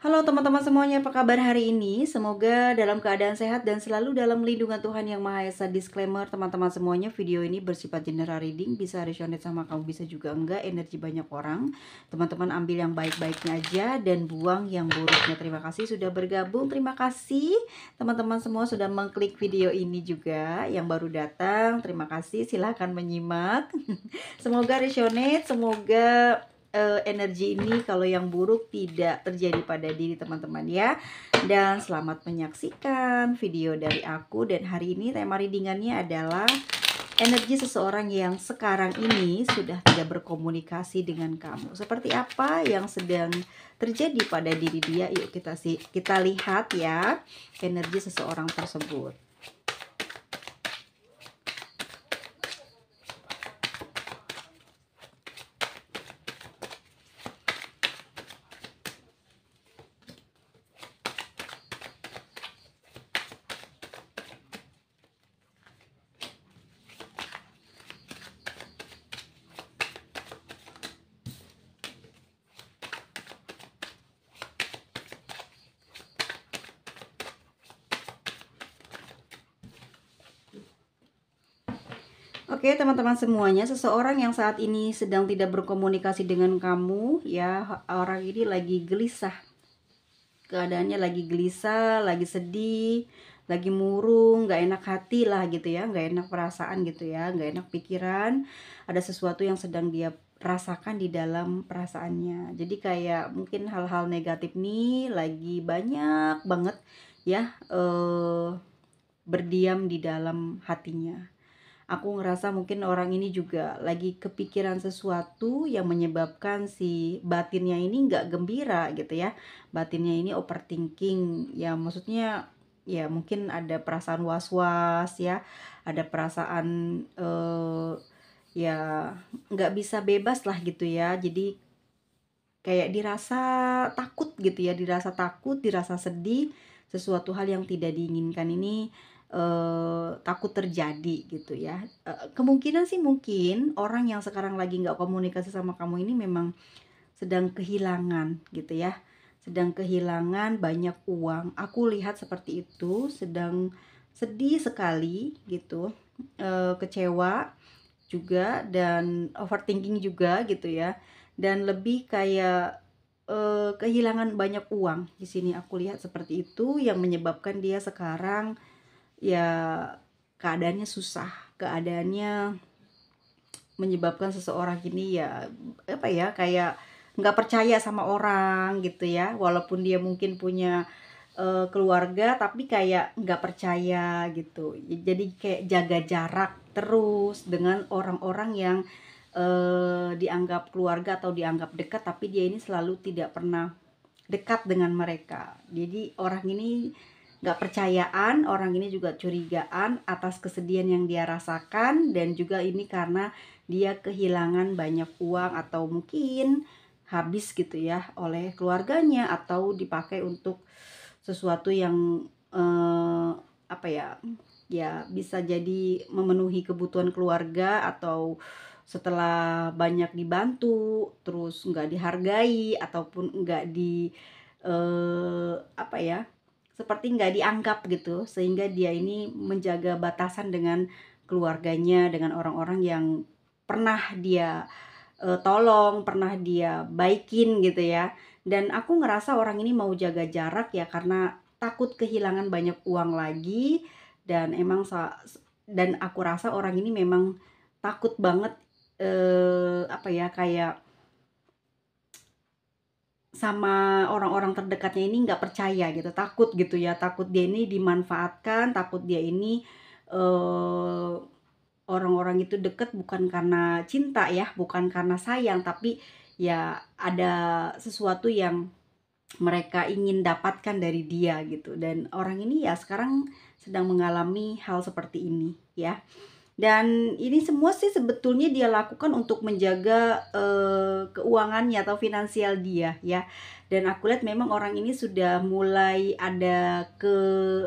Halo teman-teman semuanya, apa kabar hari ini? Semoga dalam keadaan sehat dan selalu dalam lindungan Tuhan Yang Maha Esa. Disclaimer teman-teman semuanya, video ini bersifat general reading, bisa resonate sama kamu, bisa juga enggak, energi banyak orang. Teman-teman ambil yang baik-baiknya aja dan buang yang buruknya. Terima kasih sudah bergabung, terima kasih teman-teman semua sudah mengklik video ini juga. Yang baru datang, terima kasih, silahkan menyimak. Semoga resonate, semoga energi ini kalau yang buruk tidak terjadi pada diri teman-teman ya. Dan selamat menyaksikan video dari aku. Dan hari ini tema readingannya adalah energi seseorang yang sekarang ini sudah tidak berkomunikasi dengan kamu. Seperti apa yang sedang terjadi pada diri dia? Yuk kita lihat ya energi seseorang tersebut. Oke teman-teman semuanya, seseorang yang saat ini sedang tidak berkomunikasi dengan kamu ya, orang ini lagi gelisah. Keadaannya lagi gelisah, lagi sedih, lagi murung, gak enak hati lah gitu ya, gak enak perasaan gitu ya, gak enak pikiran. Ada sesuatu yang sedang dia rasakan di dalam perasaannya. Jadi kayak mungkin hal-hal negatif nih lagi banyak banget ya berdiam di dalam hatinya. Aku ngerasa mungkin orang ini juga lagi kepikiran sesuatu yang menyebabkan si batinnya ini nggak gembira gitu ya. Batinnya ini overthinking ya, maksudnya ya mungkin ada perasaan was-was ya, ada perasaan ya nggak bisa bebas lah gitu ya. Jadi kayak dirasa takut gitu ya, dirasa takut, dirasa sedih, sesuatu hal yang tidak diinginkan ini takut terjadi gitu ya. Kemungkinan sih mungkin orang yang sekarang lagi nggak komunikasi sama kamu ini memang sedang kehilangan gitu ya. Sedang kehilangan banyak uang. Aku lihat seperti itu, sedang sedih sekali gitu. Kecewa juga dan overthinking juga gitu ya. Dan lebih kayak kehilangan banyak uang. Di sini aku lihat seperti itu yang menyebabkan dia sekarang ya keadaannya susah, keadaannya menyebabkan seseorang ini ya apa ya, kayak nggak percaya sama orang gitu ya, walaupun dia mungkin punya keluarga tapi kayak nggak percaya gitu. Jadi kayak jaga jarak terus dengan orang-orang yang dianggap keluarga atau dianggap dekat, tapi dia ini selalu tidak pernah dekat dengan mereka. Jadi orang ini nggak percayaan, orang ini juga curigaan atas kesedihan yang dia rasakan, dan juga ini karena dia kehilangan banyak uang atau mungkin habis gitu ya oleh keluarganya atau dipakai untuk sesuatu yang apa ya, ya bisa jadi memenuhi kebutuhan keluarga, atau setelah banyak dibantu terus nggak dihargai ataupun nggak di apa ya, seperti nggak dianggap gitu, sehingga dia ini menjaga batasan dengan keluarganya, dengan orang-orang yang pernah dia tolong, pernah dia baikin gitu ya. Dan aku ngerasa orang ini mau jaga jarak ya karena takut kehilangan banyak uang lagi, dan emang dan aku rasa orang ini memang takut banget apa ya, kayak sama orang-orang terdekatnya ini nggak percaya gitu, takut gitu ya, takut dia ini dimanfaatkan, takut dia ini eh, orang-orang itu deket bukan karena cinta ya, bukan karena sayang, tapi ya ada sesuatu yang mereka ingin dapatkan dari dia gitu. Dan orang ini ya sekarang sedang mengalami hal seperti ini ya. Dan ini semua sih sebetulnya dia lakukan untuk menjaga keuangannya atau finansial dia ya. Dan aku lihat memang orang ini sudah mulai ada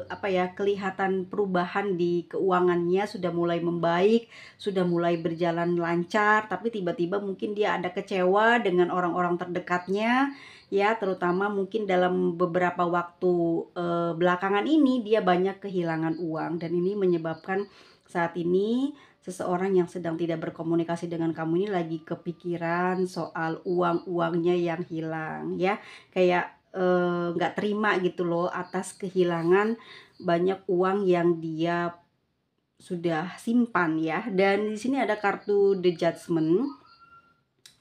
apa ya, kelihatan perubahan di keuangannya, sudah mulai membaik, sudah mulai berjalan lancar, tapi tiba-tiba mungkin dia ada kecewa dengan orang-orang terdekatnya ya, terutama mungkin dalam beberapa waktu belakangan ini dia banyak kehilangan uang, dan ini menyebabkan saat ini seseorang yang sedang tidak berkomunikasi dengan kamu ini lagi kepikiran soal uang-uangnya yang hilang ya. Kayak nggak terima gitu loh atas kehilangan banyak uang yang dia sudah simpan ya. Dan di sini ada kartu The Judgment.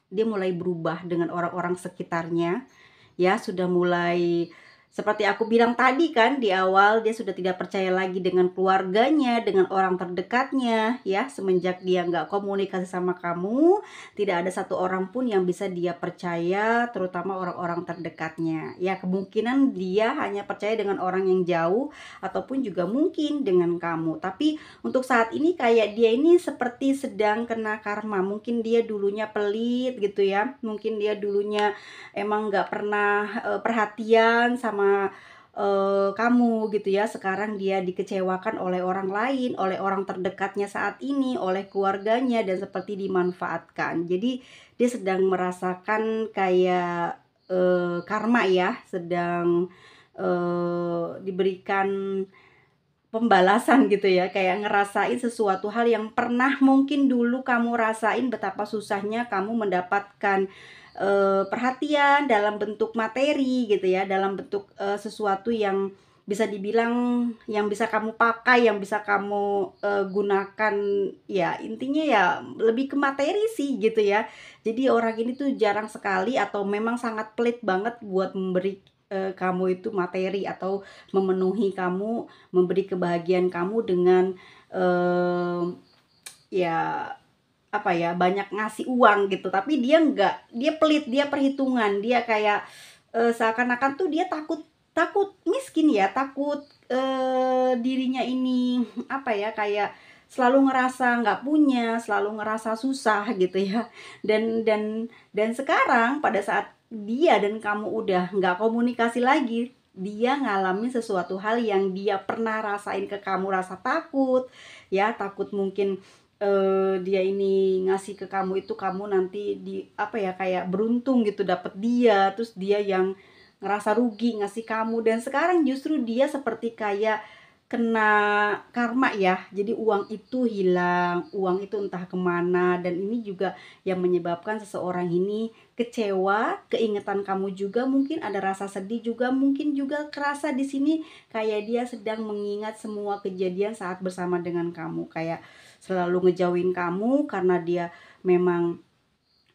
Dia mulai berubah dengan orang-orang sekitarnya ya, sudah mulai seperti aku bilang tadi kan di awal, dia sudah tidak percaya lagi dengan keluarganya, dengan orang terdekatnya ya. Semenjak dia nggak komunikasi sama kamu, tidak ada satu orang pun yang bisa dia percaya, terutama orang-orang terdekatnya ya. Kemungkinan dia hanya percaya dengan orang yang jauh, ataupun juga mungkin dengan kamu. Tapi untuk saat ini kayak dia ini seperti sedang kena karma. Mungkin dia dulunya pelit gitu ya, mungkin dia dulunya emang nggak pernah perhatian sama kamu gitu ya. Sekarang dia dikecewakan oleh orang lain, oleh orang terdekatnya saat ini, oleh keluarganya, dan seperti dimanfaatkan. Jadi dia sedang merasakan kayak karma ya, sedang diberikan pembalasan gitu ya, kayak ngerasain sesuatu hal yang pernah mungkin dulu kamu rasain, betapa susahnya kamu mendapatkan perhatian dalam bentuk materi gitu ya, dalam bentuk sesuatu yang bisa dibilang yang bisa kamu pakai, yang bisa kamu gunakan ya. Intinya ya lebih ke materi sih gitu ya. Jadi orang ini tuh jarang sekali atau memang sangat pelit banget buat memberi kamu itu materi atau memenuhi kamu, memberi kebahagiaan kamu dengan ya apa ya, banyak ngasih uang gitu. Tapi dia enggak, dia pelit, dia perhitungan, dia kayak seakan-akan tuh dia takut takut miskin ya, takut dirinya ini apa ya, kayak selalu ngerasa nggak punya, selalu ngerasa susah gitu ya. Dan sekarang pada saat dia dan kamu udah nggak komunikasi lagi, dia ngalamin sesuatu hal yang dia pernah rasain ke kamu, rasa takut ya. Takut mungkin dia ini ngasih ke kamu itu, kamu nanti di apa ya, kayak beruntung gitu dapet dia, terus dia yang ngerasa rugi ngasih kamu. Dan sekarang justru dia seperti kayak kena karma ya. Jadi uang itu hilang, uang itu entah kemana, dan ini juga yang menyebabkan seseorang ini kecewa, keingetan kamu juga, mungkin ada rasa sedih juga, mungkin juga kerasa di sini kayak dia sedang mengingat semua kejadian saat bersama dengan kamu, kayak selalu ngejauhin kamu karena dia memang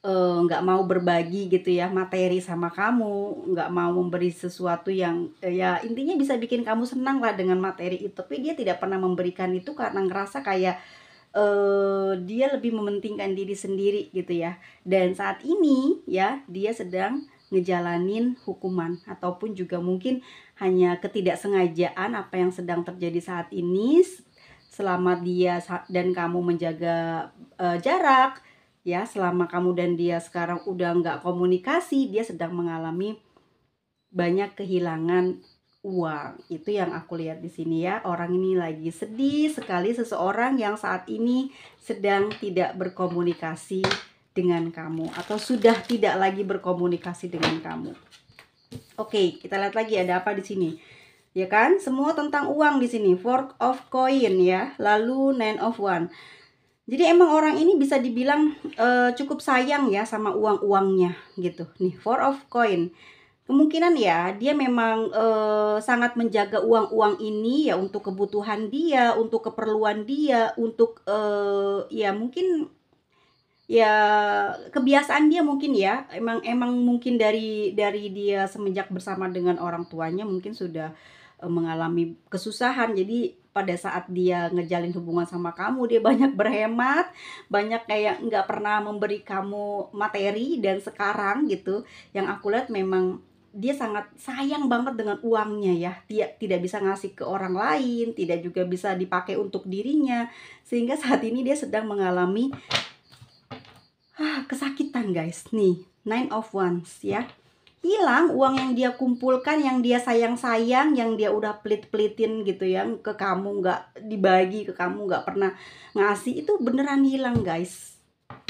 nggak mau berbagi gitu ya materi sama kamu, nggak mau memberi sesuatu yang ya intinya bisa bikin kamu senang lah dengan materi itu. Tapi dia tidak pernah memberikan itu karena ngerasa kayak dia lebih mementingkan diri sendiri gitu ya. Dan saat ini ya dia sedang ngejalanin hukuman, ataupun juga mungkin hanya ketidaksengajaan apa yang sedang terjadi saat ini. Selama dia dan kamu menjaga jarak ya, selama kamu dan dia sekarang udah nggak komunikasi, dia sedang mengalami banyak kehilangan uang. Itu yang aku lihat di sini ya. Orang ini lagi sedih sekali, seseorang yang saat ini sedang tidak berkomunikasi dengan kamu, atau sudah tidak lagi berkomunikasi dengan kamu. Oke, kita lihat lagi ada apa di sini. Ya kan? Semua tentang uang di sini. Four of coin ya. Lalu Nine of One. Jadi emang orang ini bisa dibilang cukup sayang ya sama uang-uangnya gitu. Nih, Four of Coin. Kemungkinan ya dia memang sangat menjaga uang-uang ini ya untuk kebutuhan dia, untuk keperluan dia, untuk ya mungkin ya kebiasaan dia mungkin ya. Emang mungkin dari dia semenjak bersama dengan orang tuanya mungkin sudah mengalami kesusahan. Jadi pada saat dia ngejalin hubungan sama kamu, dia banyak berhemat, banyak kayak nggak pernah memberi kamu materi. Dan sekarang gitu, yang aku lihat memang dia sangat sayang banget dengan uangnya ya. Dia tidak bisa ngasih ke orang lain, tidak juga bisa dipakai untuk dirinya, sehingga saat ini dia sedang mengalami kesakitan guys. Nih, Nine of Wands ya. Hilang uang yang dia kumpulkan, yang dia sayang-sayang, yang dia udah pelit-pelitin gitu ya ke kamu, nggak dibagi ke kamu, nggak pernah ngasih, itu beneran hilang guys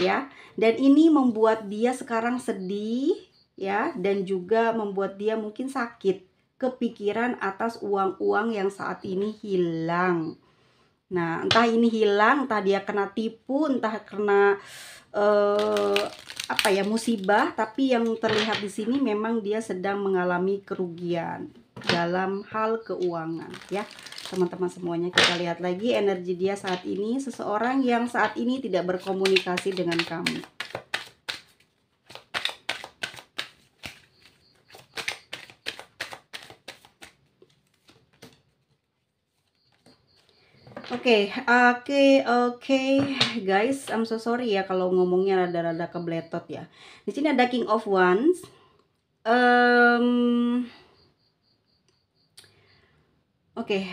ya. Dan ini membuat dia sekarang sedih ya, dan juga membuat dia mungkin sakit, kepikiran atas uang-uang yang saat ini hilang. Nah, entah ini hilang, entah dia kena tipu, entah kena apa ya, musibah, tapi yang terlihat di sini memang dia sedang mengalami kerugian dalam hal keuangan, ya. Teman-teman semuanya, kita lihat lagi energi dia saat ini, seseorang yang saat ini tidak berkomunikasi dengan kamu. Oke, guys, I'm so sorry ya kalau ngomongnya rada-rada kebletot ya. Di sini ada King of Wands.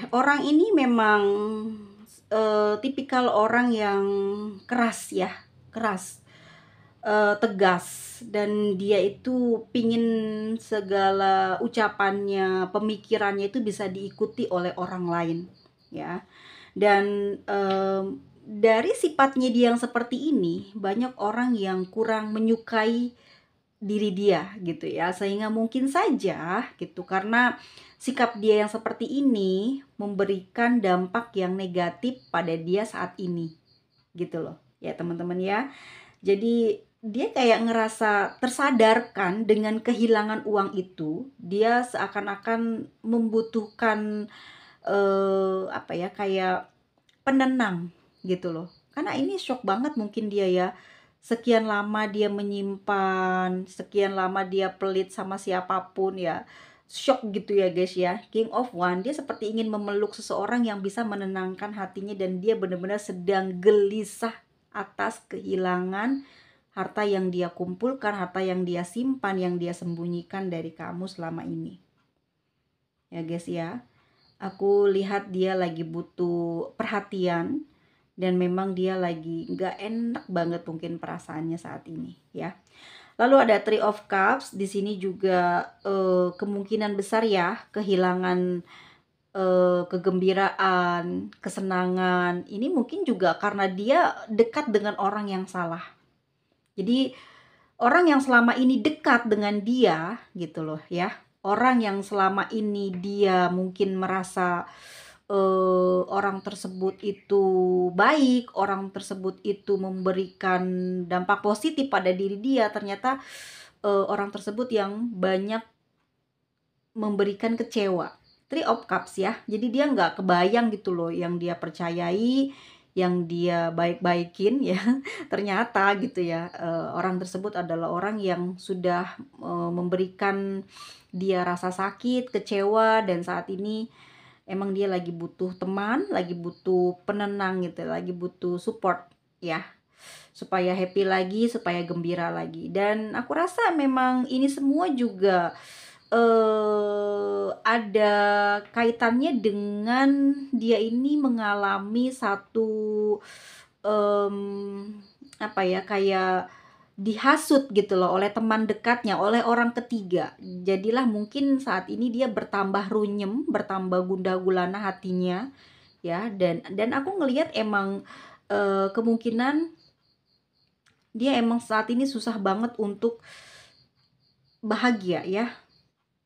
Orang ini memang tipikal orang yang keras ya, keras, tegas, dan dia itu pingin segala ucapannya, pemikirannya itu bisa diikuti oleh orang lain, ya. Dan dari sifatnya dia yang seperti ini, banyak orang yang kurang menyukai diri dia gitu ya, sehingga mungkin saja gitu, karena sikap dia yang seperti ini memberikan dampak yang negatif pada dia saat ini gitu loh ya teman-teman ya. Jadi dia kayak ngerasa tersadarkan dengan kehilangan uang itu, dia seakan-akan membutuhkan apa ya, kayak penenang gitu loh. Karena ini shock banget mungkin dia ya. Sekian lama dia menyimpan, sekian lama dia pelit sama siapapun ya. Shock gitu ya guys ya. King of Wands dia seperti ingin memeluk seseorang yang bisa menenangkan hatinya, dan dia benar-benar sedang gelisah atas kehilangan harta yang dia kumpulkan, harta yang dia simpan, yang dia sembunyikan dari kamu selama ini. Ya guys ya. Aku lihat dia lagi butuh perhatian, dan memang dia lagi nggak enak banget mungkin perasaannya saat ini ya. Lalu ada Three of Cups di sini juga, kemungkinan besar ya kehilangan kegembiraan, kesenangan. Ini mungkin juga karena dia dekat dengan orang yang salah. Jadi orang yang selama ini dekat dengan dia gitu loh ya. Orang yang selama ini dia mungkin merasa orang tersebut itu baik, orang tersebut itu memberikan dampak positif pada diri dia, ternyata orang tersebut yang banyak memberikan kecewa. Three of Cups ya. Jadi dia nggak kebayang gitu loh, yang dia percayai, yang dia baik-baikin ya. Ternyata gitu ya, orang tersebut adalah orang yang sudah memberikan dia rasa sakit, kecewa, dan saat ini emang dia lagi butuh teman, lagi butuh penenang gitu, lagi butuh support ya, supaya happy lagi, supaya gembira lagi. Dan aku rasa memang ini semua juga ada kaitannya dengan dia ini mengalami satu apa ya, kayak dihasut gitu loh oleh teman dekatnya, oleh orang ketiga. Jadilah mungkin saat ini dia bertambah runyem, bertambah gundah gulana hatinya ya. Dan aku ngelihat emang kemungkinan dia emang saat ini susah banget untuk bahagia ya.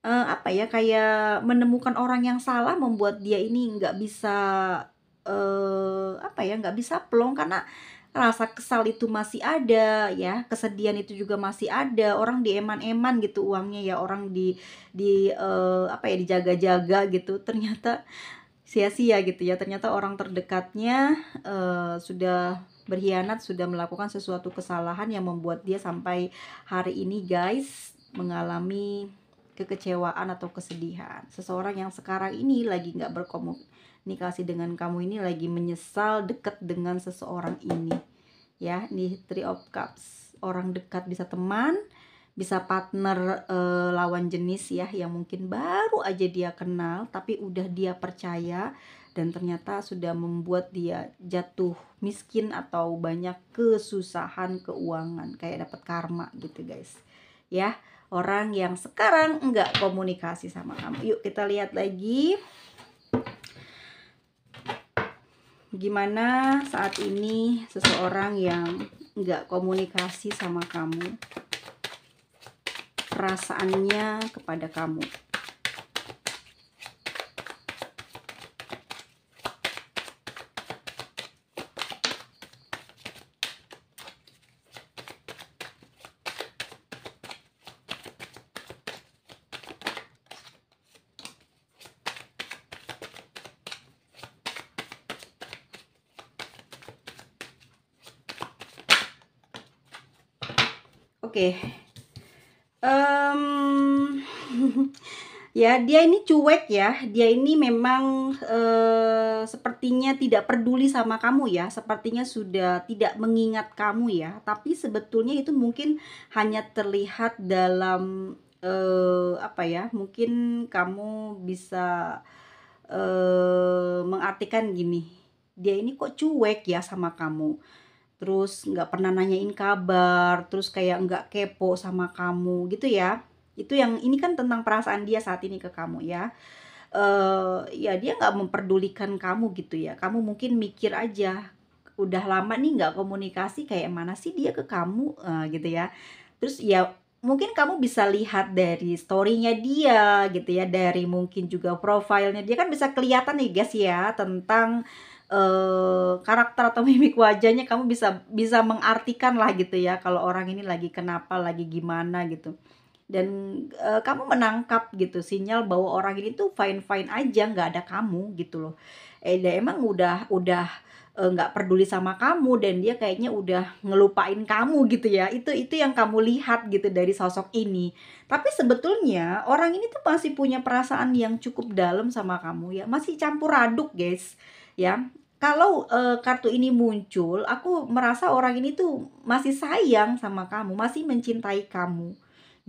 Apa ya, kayak menemukan orang yang salah membuat dia ini nggak bisa, apa ya, nggak bisa plong, karena rasa kesal itu masih ada ya, kesedihan itu juga masih ada. Orang dieman-eman gitu uangnya ya, orang apa ya, dijaga-jaga gitu, ternyata sia-sia gitu ya. Ternyata orang terdekatnya sudah berkhianat, sudah melakukan sesuatu kesalahan yang membuat dia sampai hari ini guys mengalami kekecewaan atau kesedihan. Seseorang yang sekarang ini lagi nggak berkomunikasi dengan kamu ini lagi menyesal dekat dengan seseorang ini ya. Ini Three of Cups, orang dekat, bisa teman, bisa partner lawan jenis ya, yang mungkin baru aja dia kenal tapi udah dia percaya, dan ternyata sudah membuat dia jatuh miskin atau banyak kesusahan keuangan, kayak dapat karma gitu guys ya. Orang yang sekarang enggak komunikasi sama kamu. Yuk kita lihat lagi gimana saat ini seseorang yang enggak komunikasi sama kamu perasaannya kepada kamu. Oke. Ya, dia ini cuek ya. Dia ini memang sepertinya tidak peduli sama kamu ya. Sepertinya sudah tidak mengingat kamu ya. Tapi sebetulnya itu mungkin hanya terlihat dalam apa ya? Mungkin kamu bisa mengartikan gini. Dia ini kok cuek ya sama kamu. Terus nggak pernah nanyain kabar, terus kayak nggak kepo sama kamu gitu ya. Itu yang ini kan tentang perasaan dia saat ini ke kamu ya. Ya dia nggak memperdulikan kamu gitu ya. Kamu mungkin mikir aja, udah lama nih nggak komunikasi, kayak mana sih dia ke kamu, gitu ya. Terus ya mungkin kamu bisa lihat dari story-nya dia gitu ya, dari mungkin juga profilnya dia kan bisa kelihatan nih guys ya, tentang karakter atau mimik wajahnya kamu bisa bisa mengartikan lah gitu ya, kalau orang ini lagi kenapa, lagi gimana gitu. Dan kamu menangkap gitu sinyal bahwa orang ini tuh fine-fine aja, nggak ada kamu gitu loh. Dia emang udah nggak peduli sama kamu dan dia kayaknya udah ngelupain kamu gitu ya. Itu yang kamu lihat gitu dari sosok ini. Tapi sebetulnya orang ini tuh masih punya perasaan yang cukup dalam sama kamu ya, masih campur aduk, guys, ya. Kalau kartu ini muncul, aku merasa orang ini tuh masih sayang sama kamu, masih mencintai kamu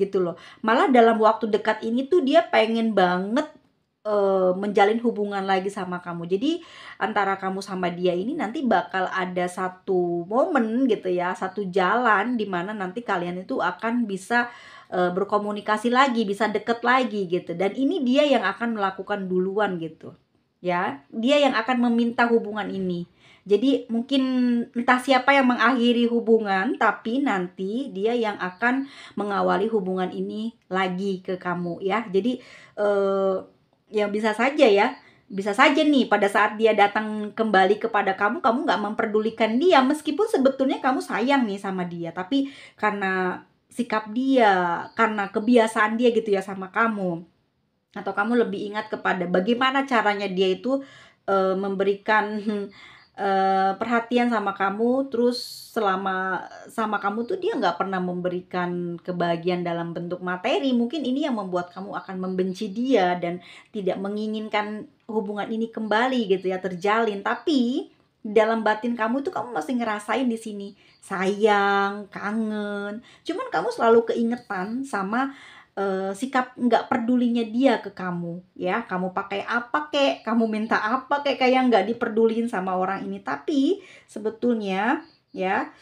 gitu loh. Malah dalam waktu dekat ini tuh dia pengen banget menjalin hubungan lagi sama kamu. Jadi antara kamu sama dia ini nanti bakal ada satu momen gitu ya, satu jalan di mana nanti kalian itu akan bisa berkomunikasi lagi, bisa deket lagi gitu. Dan ini dia yang akan melakukan duluan gitu. Ya, dia yang akan meminta hubungan ini. Jadi mungkin entah siapa yang mengakhiri hubungan, tapi nanti dia yang akan mengawali hubungan ini lagi ke kamu ya. Jadi ya bisa saja nih pada saat dia datang kembali kepada kamu, kamu nggak memperdulikan dia meskipun sebetulnya kamu sayang nih sama dia, tapi karena sikap dia, karena kebiasaan dia gitu ya sama kamu, atau kamu lebih ingat kepada bagaimana caranya dia itu memberikan perhatian sama kamu, terus selama sama kamu tuh dia nggak pernah memberikan kebahagiaan dalam bentuk materi. Mungkin ini yang membuat kamu akan membenci dia dan tidak menginginkan hubungan ini kembali gitu ya, terjalin. Tapi dalam batin kamu tuh kamu masih ngerasain di sini sayang, kangen. Cuman kamu selalu keingetan sama sikap nggak pedulinya dia ke kamu ya. Kamu pakai apa kek, kamu minta apa kek, kayak nggak diperdulin sama orang ini. Tapi sebetulnya ya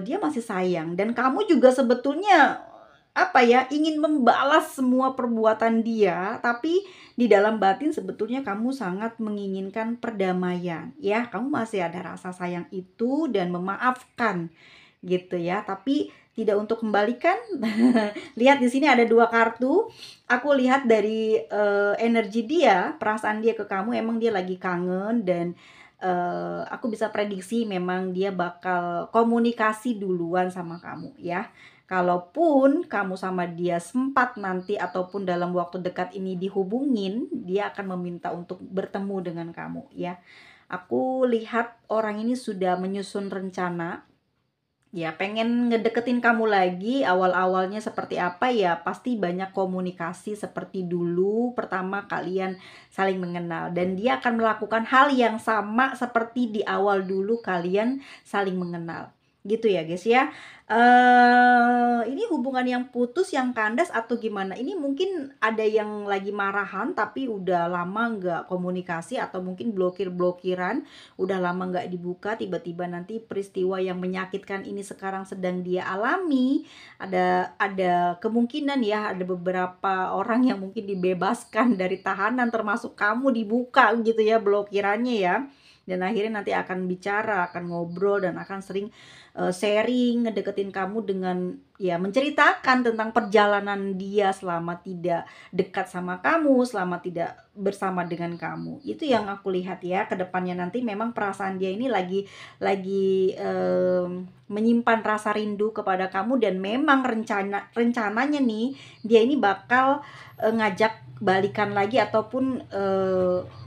dia masih sayang dan kamu juga sebetulnya apa ya, ingin membalas semua perbuatan dia, tapi di dalam batin sebetulnya kamu sangat menginginkan perdamaian ya. Kamu masih ada rasa sayang itu dan memaafkan gitu ya, tapi tidak untuk kembalikan. Lihat di sini ada 2 kartu. Aku lihat dari energi dia, perasaan dia ke kamu, emang dia lagi kangen dan aku bisa prediksi memang dia bakal komunikasi duluan sama kamu ya. Kalaupun kamu sama dia sempat nanti ataupun dalam waktu dekat ini dihubungin, dia akan meminta untuk bertemu dengan kamu ya. Aku lihat orang ini sudah menyusun rencana. Ya, pengen ngedeketin kamu lagi. Awal-awalnya seperti apa ya, pasti banyak komunikasi seperti dulu pertama kalian saling mengenal. Dan dia akan melakukan hal yang sama seperti di awal dulu kalian saling mengenal. Gitu ya guys ya. Ini hubungan yang putus, yang kandas atau gimana? Ini mungkin ada yang lagi marahan tapi udah lama nggak komunikasi, atau mungkin blokir-blokiran, udah lama nggak dibuka, tiba-tiba nanti peristiwa yang menyakitkan ini sekarang sedang dia alami. Ada kemungkinan ya, ada beberapa orang yang mungkin dibebaskan dari tahanan, termasuk kamu, dibuka gitu ya blokirannya ya. Dan akhirnya nanti akan bicara, akan ngobrol dan akan sering sharing, ngedeketin kamu dengan ya menceritakan tentang perjalanan dia selama tidak dekat sama kamu, selama tidak bersama dengan kamu. Itu yang aku lihat ya, ke depannya nanti memang perasaan dia ini lagi menyimpan rasa rindu kepada kamu, dan memang rencananya nih dia ini bakal ngajak balikan lagi, ataupun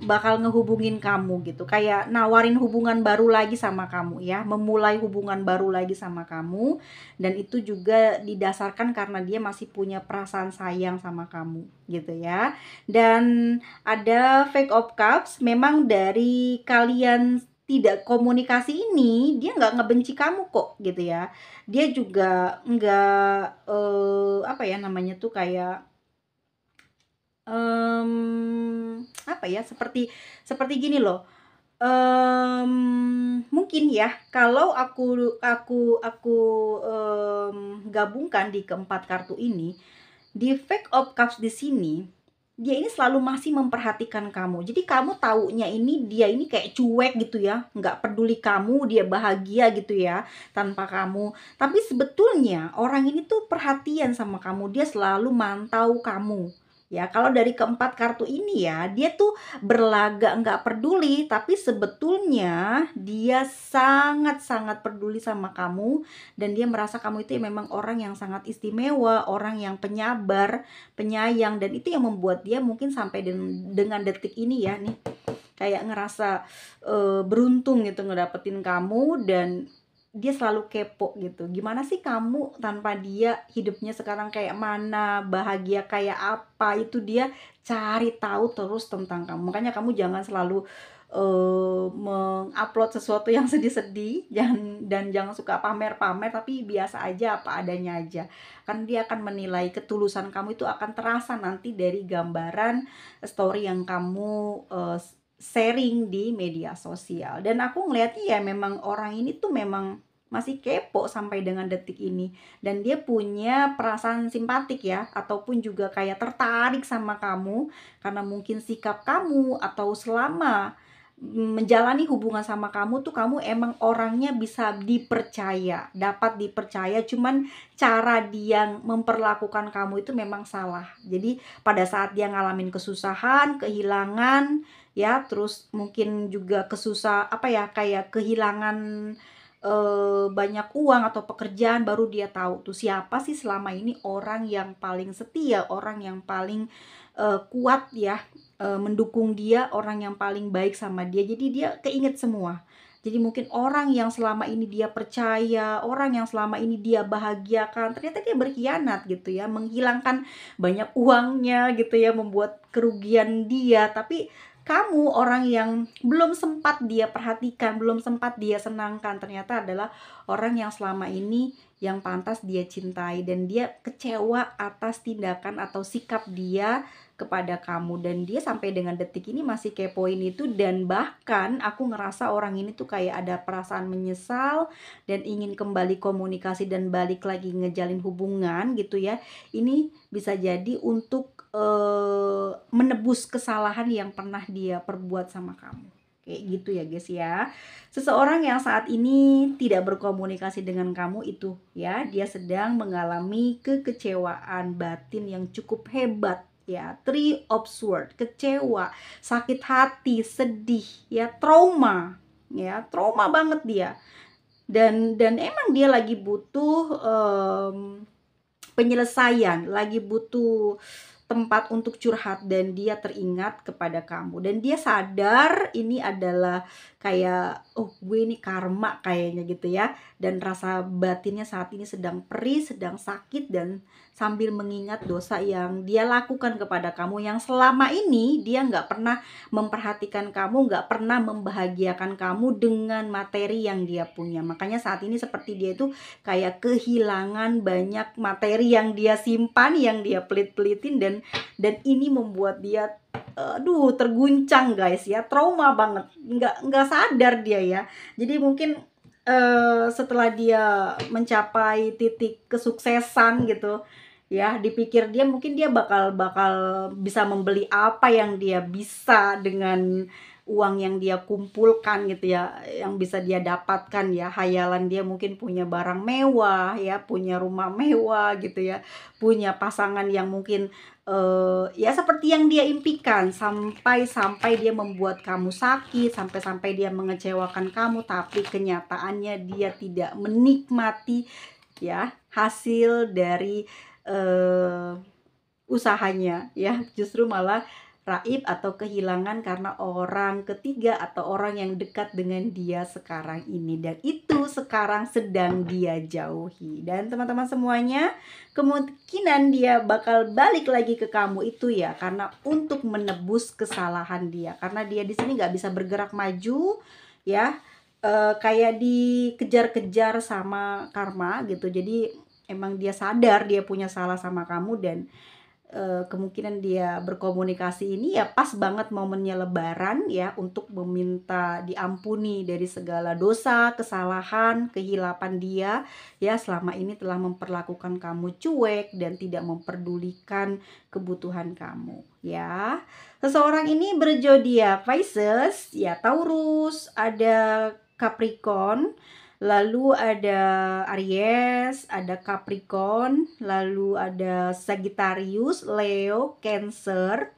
bakal ngehubungin kamu gitu, kayak nawarin hubungan baru lagi sama kamu ya, memulai hubungan baru lagi sama kamu. Dan itu juga didasarkan karena dia masih punya perasaan sayang sama kamu gitu ya. Dan ada Five of Cups, memang dari kalian tidak komunikasi ini, dia nggak ngebenci kamu kok gitu ya. Dia juga nggak apa ya namanya tuh, kayak apa ya, seperti gini loh. Mungkin ya, kalau aku gabungkan di keempat kartu ini, di Five of Cups di sini, dia ini selalu masih memperhatikan kamu. Jadi kamu taunya ini dia ini kayak cuek gitu ya, nggak peduli kamu, dia bahagia gitu ya tanpa kamu. Tapi sebetulnya orang ini tuh perhatian sama kamu, dia selalu mantau kamu. Ya, kalau dari keempat kartu ini ya, dia tuh berlagak nggak peduli, tapi sebetulnya dia sangat-sangat peduli sama kamu, dan dia merasa kamu itu ya memang orang yang sangat istimewa, orang yang penyabar, penyayang, dan itu yang membuat dia mungkin sampai dengan detik ini ya nih, kayak ngerasa beruntung gitu ngedapetin kamu. Dan dia selalu kepo gitu, gimana sih kamu tanpa dia, hidupnya sekarang kayak mana, bahagia kayak apa, itu dia cari tahu terus tentang kamu. Makanya kamu jangan selalu mengupload sesuatu yang sedih-sedih, jangan suka pamer-pamer, tapi biasa aja, apa adanya aja. Kan dia akan menilai ketulusan kamu itu akan terasa nanti dari gambaran story yang kamu sharing di media sosial. Dan aku ngeliatnya ya memang orang ini tuh memang masih kepo sampai dengan detik ini, dan dia punya perasaan simpatik ya, ataupun juga kayak tertarik sama kamu karena mungkin sikap kamu, atau selama menjalani hubungan sama kamu tuh kamu emang orangnya bisa dipercaya, dapat dipercaya, cuman cara dia memperlakukan kamu itu memang salah. Jadi pada saat dia ngalamin kesusahan, kehilangan ya, terus mungkin juga apa ya, kayak kehilangan banyak uang atau pekerjaan, baru dia tahu tuh siapa sih selama ini orang yang paling setia, orang yang paling kuat ya, mendukung dia, orang yang paling baik sama dia. Jadi dia keinget semua. Jadi mungkin orang yang selama ini dia percaya, orang yang selama ini dia bahagiakan, ternyata dia berkhianat gitu ya, menghilangkan banyak uangnya gitu ya, membuat kerugian dia. Tapi kamu orang yang belum sempat dia perhatikan, belum sempat dia senangkan, ternyata adalah orang yang selama ini yang pantas dia cintai, dan dia kecewa atas tindakan atau sikap dia kepada kamu. Dan dia sampai dengan detik ini masih kepoin itu, dan bahkan aku ngerasa orang ini tuh kayak ada perasaan menyesal dan ingin kembali komunikasi dan balik lagi ngejalin hubungan gitu ya. Ini bisa jadi untuk menebus kesalahan yang pernah dia perbuat sama kamu. Kayak gitu ya guys ya. Seseorang yang saat ini tidak berkomunikasi dengan kamu itu ya, dia sedang mengalami kekecewaan batin yang cukup hebat ya. Three of Swords, kecewa, sakit hati, sedih ya, trauma ya, trauma banget dia. Dan emang dia lagi butuh penyelesaian, lagi butuh tempat untuk curhat, dan dia teringat kepada kamu, dan dia sadar ini adalah kayak gue ini karma kayaknya gitu ya. Dan rasa batinnya saat ini sedang perih, sedang sakit, dan sambil mengingat dosa yang dia lakukan kepada kamu, yang selama ini dia nggak pernah memperhatikan kamu, nggak pernah membahagiakan kamu dengan materi yang dia punya. Makanya saat ini seperti dia itu kayak kehilangan banyak materi yang dia simpan, yang dia pelit-pelitin, dan ini membuat dia terguncang guys ya, trauma banget, nggak sadar dia ya. Jadi mungkin setelah dia mencapai titik kesuksesan gitu, ya. Dipikir dia mungkin dia bakal bakal bisa membeli apa yang dia bisa dengan uang yang dia kumpulkan gitu ya, yang bisa dia dapatkan ya. Hayalan dia mungkin punya barang mewah ya, punya rumah mewah gitu ya, punya pasangan yang mungkin ya seperti yang dia impikan, sampai dia membuat kamu sakit, sampai dia mengecewakan kamu, tapi kenyataannya dia tidak menikmati ya hasil dari eh, usahanya ya, justru malah raib atau kehilangan karena orang ketiga atau orang yang dekat dengan dia sekarang ini, dan itu sekarang sedang dia jauhi. Dan teman-teman semuanya, kemungkinan dia bakal balik lagi ke kamu itu ya karena untuk menebus kesalahan dia, karena dia di sini nggak bisa bergerak maju ya, kayak dikejar-kejar sama karma gitu. Jadi emang dia sadar dia punya salah sama kamu, dan kemungkinan dia berkomunikasi ini ya pas banget momennya lebaran ya, untuk meminta diampuni dari segala dosa, kesalahan, kehilapan dia ya selama ini telah memperlakukan kamu cuek dan tidak memperdulikan kebutuhan kamu ya. Seseorang ini berzodiak Pisces ya, Taurus, ada Capricorn, lalu ada Aries, ada Capricorn, lalu ada Sagittarius, Leo, Cancer,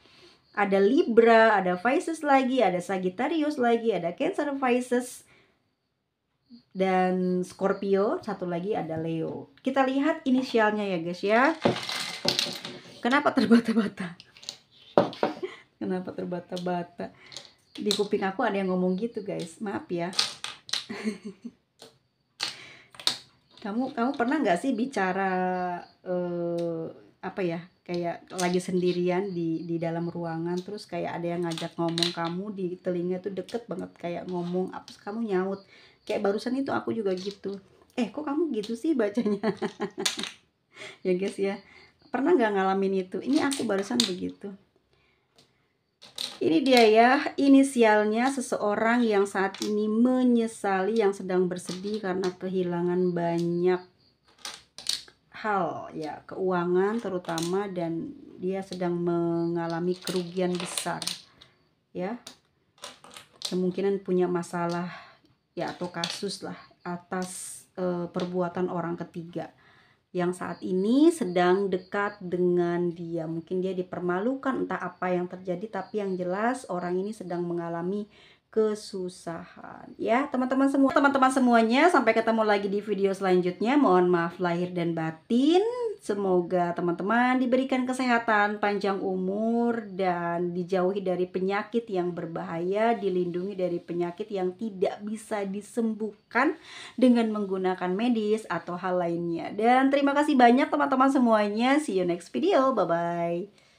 ada Libra, ada Pisces lagi, ada Sagittarius lagi, ada Cancer, Pisces, dan Scorpio, satu lagi ada Leo. Kita lihat inisialnya ya guys ya. Kenapa terbata-bata? Kenapa terbata-bata? Di kuping aku ada yang ngomong gitu guys, maaf ya. Kamu pernah nggak sih bicara apa ya, kayak lagi sendirian di dalam ruangan, terus kayak ada yang ngajak ngomong kamu di telinga tuh deket banget, kayak ngomong apa, kamu nyaut kayak barusan itu aku juga gitu. Kok kamu gitu sih bacanya? Ya guys ya, pernah nggak ngalamin itu? Ini aku barusan begitu. Ini dia ya, inisialnya seseorang yang saat ini menyesali, yang sedang bersedih karena kehilangan banyak hal ya, keuangan terutama, dan dia sedang mengalami kerugian besar ya. Kemungkinan punya masalah ya atau kasus lah atas perbuatan orang ketiga yang saat ini sedang dekat dengan dia. Mungkin dia dipermalukan, entah apa yang terjadi, tapi yang jelas orang ini sedang mengalami kesusahan ya teman-teman semuanya. Sampai ketemu lagi di video selanjutnya. Mohon maaf lahir dan batin. Semoga teman-teman diberikan kesehatan, panjang umur, dan dijauhi dari penyakit yang berbahaya, dilindungi dari penyakit yang tidak bisa disembuhkan dengan menggunakan medis atau hal lainnya. Dan terima kasih banyak teman-teman semuanya. See you next video. Bye-bye.